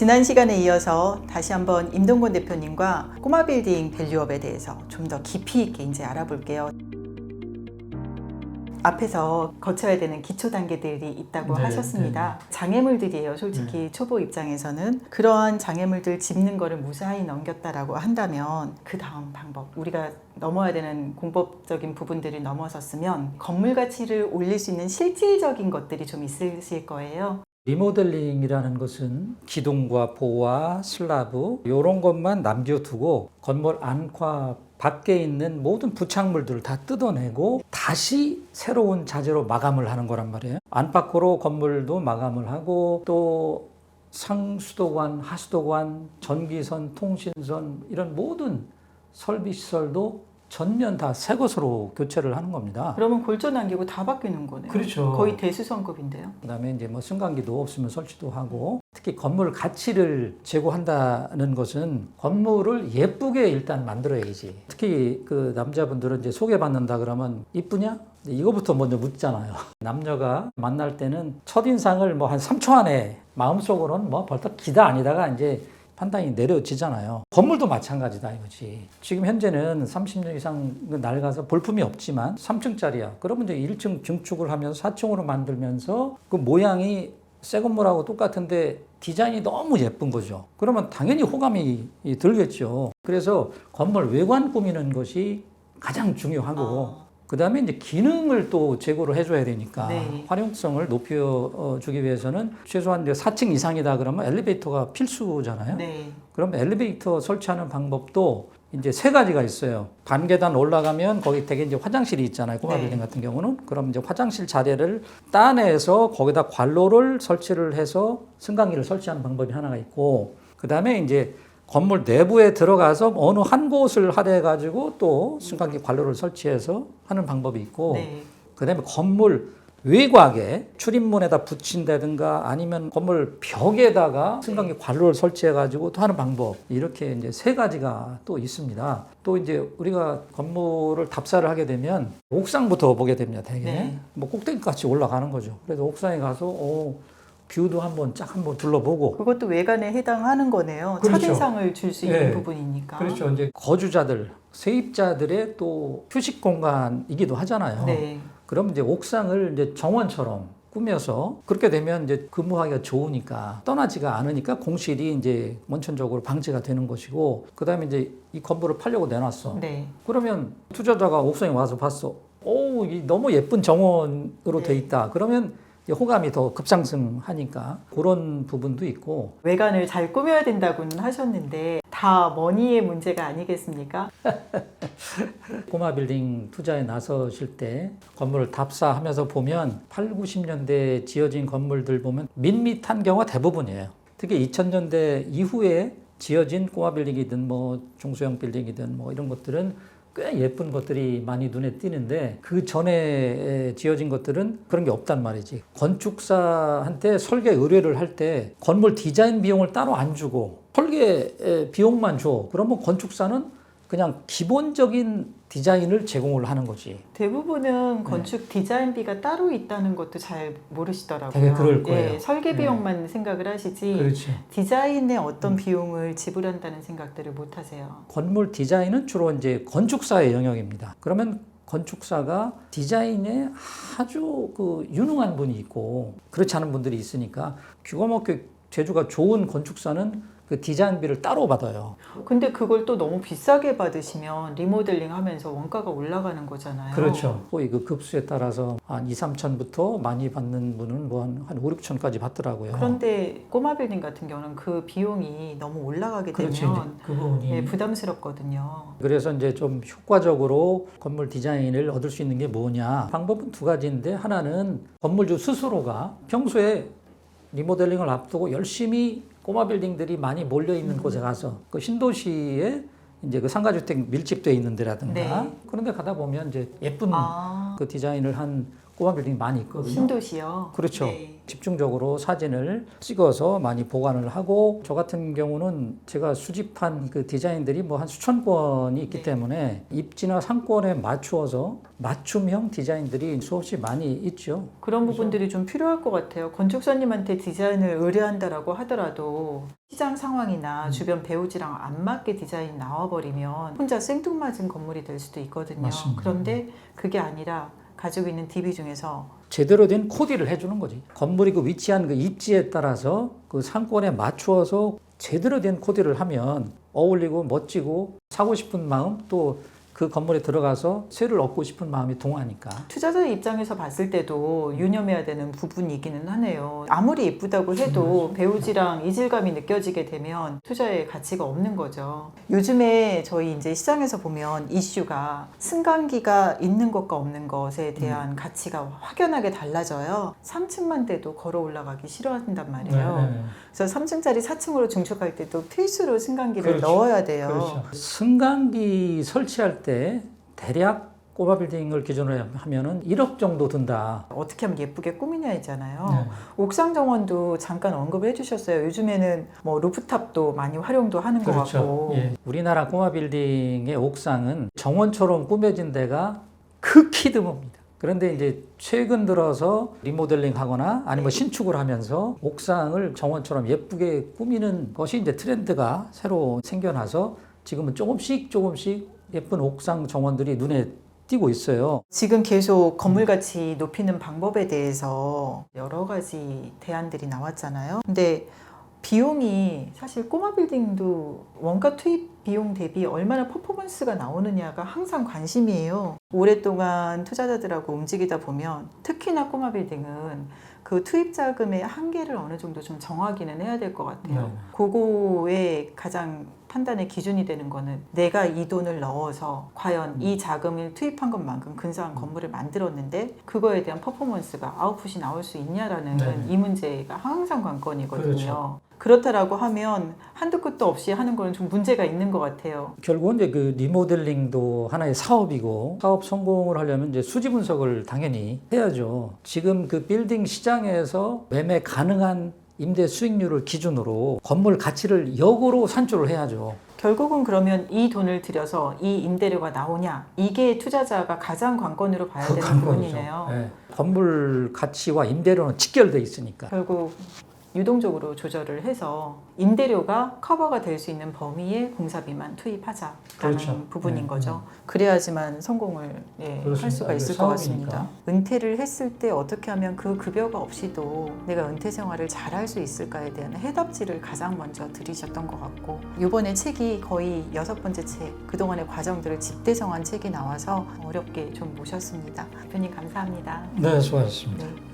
지난 시간에 이어서 다시 한번 임동건 대표님과 꼬마 빌딩 밸류업에 대해서 좀 더 깊이 있게 이제 알아볼게요. 앞에서 거쳐야 되는 기초 단계들이 있다고 하셨습니다. 장애물들이에요. 솔직히 초보 입장에서는 그러한 장애물들 짚는 거를 무사히 넘겼다라고 한다면 그 다음 방법, 우리가 넘어야 되는 공법적인 부분들을 넘어섰으면 건물 가치를 올릴 수 있는 실질적인 것들이 좀 있으실 거예요. 리모델링이라는 것은 기둥과 보와 슬라브 이런 것만 남겨두고 건물 안과 밖에 있는 모든 부착물들을 다 뜯어내고 다시 새로운 자재로 마감을 하는 거란 말이에요. 안팎으로 건물도 마감을 하고 또 상수도관, 하수도관, 전기선, 통신선 이런 모든 설비시설도 전면 다 새 것으로 교체를 하는 겁니다. 그러면 골조 남기고 다 바뀌는 거네요. 그렇죠. 거의 대수성급인데요. 그다음에 이제 뭐 승강기도 없으면 설치도 하고, 특히 건물 가치를 제고한다는 것은 건물을 예쁘게 일단 만들어야지. 특히 그 남자분들은 이제 소개받는다 그러면 이쁘냐? 이거부터 먼저 묻잖아요. 남녀가 만날 때는 첫인상을 뭐 한 3초 안에 마음속으로는 뭐 벌떡 기다 아니다가 이제 판단이 내려지잖아요. 건물도 마찬가지다 이거지. 지금 현재는 30년 이상 낡아서 볼품이 없지만 3층짜리야. 그러면 이제 1층 증축을 하면서 4층으로 만들면서 그 모양이 새 건물하고 똑같은데 디자인이 너무 예쁜 거죠. 그러면 당연히 호감이 들겠죠. 그래서 건물 외관 꾸미는 것이 가장 중요하고 그 다음에 이제 기능을 또 제고를 해줘야 되니까 네. 활용성을 높여주기 위해서는 최소한 이제 4층 이상이다 그러면 엘리베이터가 필수잖아요. 네. 그럼 엘리베이터 설치하는 방법도 이제 세 가지가 있어요. 반계단 올라가면 거기 되게 이제 화장실이 있잖아요. 꼬마 빌딩 같은 경우는. 그럼 이제 화장실 자리를 따내서 거기다 관로를 설치를 해서 승강기를 설치하는 방법이 하나가 있고, 그 다음에 이제 건물 내부에 들어가서 어느 한 곳을 할애해 가지고 또 승강기 관로를 설치해서 하는 방법이 있고, 네. 그다음에 건물 외곽에 출입문에다 붙인다든가 아니면 건물 벽에다가 승강기 관로를 설치해 가지고 또 하는 방법, 이렇게 이제 세 가지가 또 있습니다. 또 이제 우리가 건물을 답사를 하게 되면 옥상부터 보게 됩니다. 되게 네. 뭐 꼭대기까지 올라가는 거죠. 그래서 옥상에 가서 뷰도 한번 둘러보고. 그것도 외관에 해당하는 거네요. 그렇죠. 첫인상을 줄 수 있는 네. 부분이니까. 그렇죠. 이제 거주자들, 세입자들의 또 휴식 공간이기도 하잖아요. 네. 그럼 이제 옥상을 이제 정원처럼 꾸며서 그렇게 되면 이제 근무하기가 좋으니까 떠나지가 않으니까 공실이 이제 원천적으로 방지가 되는 것이고, 그 다음에 이제 이 건물을 팔려고 내놨어. 네. 그러면 투자자가 옥상에 와서 봤어. 오, 이 너무 예쁜 정원으로 돼 있다. 그러면 호감이 더 급상승하니까 그런 부분도 있고. 외관을 잘 꾸며야 된다고는 하셨는데 다 머니의 문제가 아니겠습니까? 꼬마 빌딩 투자에 나서실 때 건물을 답사하면서 보면 8, 90년대 지어진 건물들 보면 밋밋한 경우가 대부분이에요. 특히 2000년대 이후에 지어진 꼬마 빌딩이든 뭐 중소형 빌딩이든 뭐 이런 것들은 꽤 예쁜 것들이 많이 눈에 띄는데, 그 전에 지어진 것들은 그런 게 없단 말이지. 건축사한테 설계 의뢰를 할 때 건물 디자인 비용을 따로 안 주고 설계 비용만 줘. 그러면 건축사는 그냥 기본적인 디자인을 제공을 하는 거지. 대부분은 건축 디자인비가 따로 있다는 것도 잘 모르시더라고요. 되게 그럴 거예요. 예, 설계 비용만 생각을 하시지 그렇죠. 디자인에 어떤 비용을 지불한다는 생각들을 못 하세요. 건물 디자인은 주로 이제 건축사의 영역입니다. 그러면 건축사가 디자인에 아주 그 유능한 분이 있고 그렇지 않은 분들이 있으니까 규모가 재주가 좋은 건축사는 그 디자인비를 따로 받아요. 근데 그걸 또 너무 비싸게 받으시면 리모델링 하면서 원가가 올라가는 거잖아요. 그렇죠. 거의 그 급수에 따라서 한 2, 3천부터 많이 받는 분은 뭐 한 5, 6천까지 받더라고요. 그런데 꼬마 빌딩 같은 경우는 그 비용이 너무 올라가게 그렇지, 되면 그 부분이. 예, 부담스럽거든요. 그래서 이제 좀 효과적으로 건물 디자인을 얻을 수 있는 게 뭐냐. 방법은 두 가지인데, 하나는 건물주 스스로가 평소에 리모델링을 앞두고 열심히 꼬마 빌딩들이 많이 몰려 있는 곳에 가서 그 신도시에 이제 그 상가주택 밀집되어 있는 데라든가 네. 그런 데 가다 보면 이제 예쁜 그 디자인을 한 꼬마 빌딩이 많이 있거든요. 신도시요. 그렇죠. 네. 집중적으로 사진을 찍어서 많이 보관을 하고 저 같은 경우는 제가 수집한 그 디자인들이 뭐 한 수천 건이 있기 네. 때문에 입지나 상권에 맞추어서 맞춤형 디자인들이 수없이 많이 있죠. 그런 그렇죠. 부분들이 좀 필요할 것 같아요. 건축사님한테 디자인을 의뢰한다라고 하더라도 시장 상황이나 주변 배우지랑 안 맞게 디자인이 나와버리면 혼자 생뚱맞은 건물이 될 수도 있거든요. 맞습니다. 그런데 그게 아니라 가지고 있는 DB 중에서 제대로 된 코디를 해주는 거지. 건물이 그 위치한 그 입지에 따라서 그 상권에 맞추어서 제대로 된 코디를 하면 어울리고 멋지고 사고 싶은 마음 또 그 건물에 들어가서 세를 얻고 싶은 마음이 동하니까. 투자자 입장에서 봤을 때도 유념해야 되는 부분이기는 하네요. 아무리 예쁘다고 해도 배우지랑 이질감이 느껴지게 되면 투자의 가치가 없는 거죠. 요즘에 저희 이제 시장에서 보면 이슈가 승강기가 있는 것과 없는 것에 대한 가치가 확연하게 달라져요. 3층만 돼도 걸어 올라가기 싫어한단 말이에요. 그래서 3층짜리 4층으로 중축할 때도 필수로 승강기를 그렇죠. 넣어야 돼요. 그렇죠. 승강기 설치할 때 대략 꼬마 빌딩을 기준으로 하면은 1억 정도 든다. 어떻게 하면 예쁘게 꾸미냐 있잖아요. 네. 옥상 정원도 잠깐 언급을 해주셨어요. 요즘에는 뭐 루프탑도 많이 활용도 하는 것 같고. 예. 우리나라 꼬마 빌딩의 옥상은 정원처럼 꾸며진 데가 극히 드뭅니다. 그런데 이제 최근 들어서 리모델링 하거나 아니면 신축을 하면서 옥상을 정원처럼 예쁘게 꾸미는 것이 이제 트렌드가 새로 생겨나서 지금은 조금씩 예쁜 옥상 정원들이 눈에 띄고 있어요. 지금 계속 건물 가치 높이는 방법에 대해서 여러 가지 대안들이 나왔잖아요. 근데 비용이 사실 꼬마 빌딩도 원가 투입 비용 대비 얼마나 퍼포먼스가 나오느냐가 항상 관심이에요. 오랫동안 투자자들하고 움직이다 보면 특히나 꼬마 빌딩은 그 투입 자금의 한계를 어느 정도 좀 정하기는 해야 될 것 같아요. 네. 그거의 가장 판단의 기준이 되는 거는 내가 이 돈을 넣어서 과연 이 자금을 투입한 것만큼 근사한 건물을 만들었는데 그거에 대한 퍼포먼스가 아웃풋이 나올 수 있냐라는 네. 이 문제가 항상 관건이거든요. 그렇죠. 그렇다라고 하면 한도 끝도 없이 하는 거는 좀 문제가 있는 것 같아요. 결국은 이제 그 리모델링도 하나의 사업이고 사업 성공을 하려면 이제 수지 분석을 당연히 해야죠. 지금 그 빌딩 시장에서 매매 가능한 임대 수익률을 기준으로 건물 가치를 역으로 산출을 해야죠. 결국은 그러면 이 돈을 들여서 이 임대료가 나오냐 이게 투자자가 가장 관건으로 봐야 되는 관건이죠. 부분이네요. 네. 건물 가치와 임대료는 직결돼 있으니까. 결국 유동적으로 조절을 해서 임대료가 커버가 될 수 있는 범위의 공사비만 투입하자라는 그렇죠. 부분인 네, 거죠. 그래야지만 성공을 할 그렇습니다. 수가 있을 이게 것 사업이니까. 같습니다. 은퇴를 했을 때 어떻게 하면 그 급여가 없이도 내가 은퇴 생활을 잘할 수 있을까에 대한 해답지를 가장 먼저 들이셨던 것 같고 이번에 책이 거의 6번째 책, 그동안의 과정들을 집대성한 책이 나와서 어렵게 좀 모셨습니다. 대표님 감사합니다. 네, 수고하셨습니다. 네.